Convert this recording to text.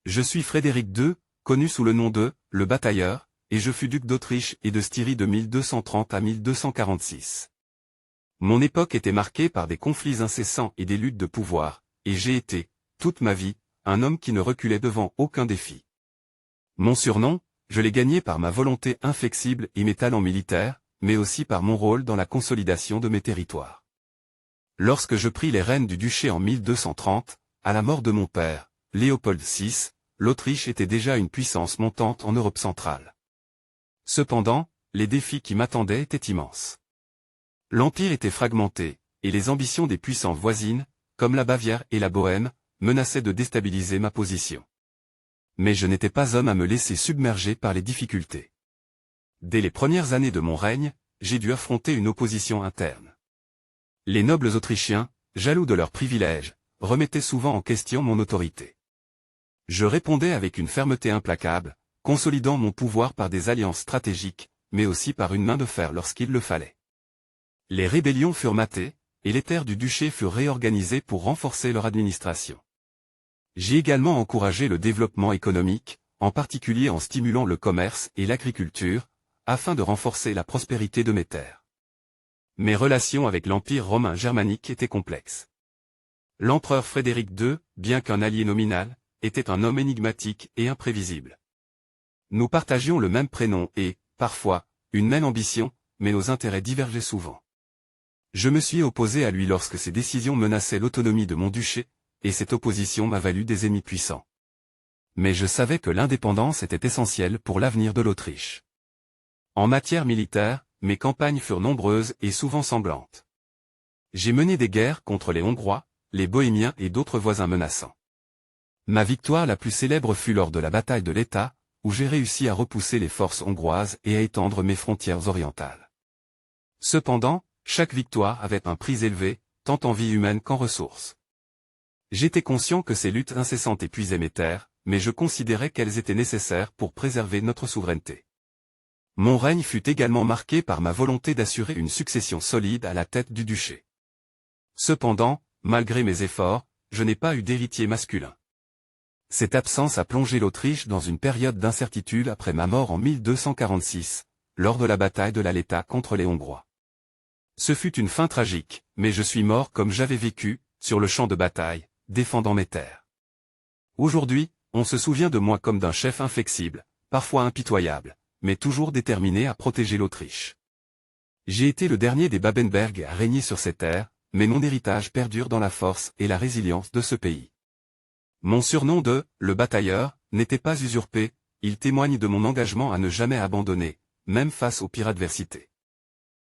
Je suis Frédéric II, connu sous le nom de « le Batailleur », et je fus duc d'Autriche et de Styrie de 1230 à 1246. Mon époque était marquée par des conflits incessants et des luttes de pouvoir, et j'ai été, toute ma vie, un homme qui ne reculait devant aucun défi. Mon surnom, je l'ai gagné par ma volonté inflexible et mes talents militaires, mais aussi par mon rôle dans la consolidation de mes territoires. Lorsque je pris les rênes du duché en 1230, à la mort de mon père, Léopold VI, l'Autriche était déjà une puissance montante en Europe centrale. Cependant, les défis qui m'attendaient étaient immenses. L'Empire était fragmenté, et les ambitions des puissances voisines, comme la Bavière et la Bohême, menaçaient de déstabiliser ma position. Mais je n'étais pas homme à me laisser submerger par les difficultés. Dès les premières années de mon règne, j'ai dû affronter une opposition interne. Les nobles autrichiens, jaloux de leurs privilèges, remettaient souvent en question mon autorité. Je répondais avec une fermeté implacable, consolidant mon pouvoir par des alliances stratégiques, mais aussi par une main de fer lorsqu'il le fallait. Les rébellions furent matées, et les terres du duché furent réorganisées pour renforcer leur administration. J'ai également encouragé le développement économique, en particulier en stimulant le commerce et l'agriculture, afin de renforcer la prospérité de mes terres. Mes relations avec l'Empire romain germanique étaient complexes. L'empereur Frédéric II, bien qu'un allié nominal, était un homme énigmatique et imprévisible. Nous partagions le même prénom et, parfois, une même ambition, mais nos intérêts divergeaient souvent. Je me suis opposé à lui lorsque ses décisions menaçaient l'autonomie de mon duché, et cette opposition m'a valu des ennemis puissants. Mais je savais que l'indépendance était essentielle pour l'avenir de l'Autriche. En matière militaire, mes campagnes furent nombreuses et souvent sanglantes. J'ai mené des guerres contre les Hongrois, les Bohémiens et d'autres voisins menaçants. Ma victoire la plus célèbre fut lors de la bataille de l'État, où j'ai réussi à repousser les forces hongroises et à étendre mes frontières orientales. Cependant, chaque victoire avait un prix élevé, tant en vie humaine qu'en ressources. J'étais conscient que ces luttes incessantes épuisaient mes terres, mais je considérais qu'elles étaient nécessaires pour préserver notre souveraineté. Mon règne fut également marqué par ma volonté d'assurer une succession solide à la tête du duché. Cependant, malgré mes efforts, je n'ai pas eu d'héritier masculin. Cette absence a plongé l'Autriche dans une période d'incertitude après ma mort en 1246, lors de la bataille de la Leta contre les Hongrois. Ce fut une fin tragique, mais je suis mort comme j'avais vécu, sur le champ de bataille, défendant mes terres. Aujourd'hui, on se souvient de moi comme d'un chef inflexible, parfois impitoyable, mais toujours déterminé à protéger l'Autriche. J'ai été le dernier des Babenberg à régner sur ces terres, mais mon héritage perdure dans la force et la résilience de ce pays. Mon surnom de « le Batailleur » n'était pas usurpé, il témoigne de mon engagement à ne jamais abandonner, même face aux pires adversités.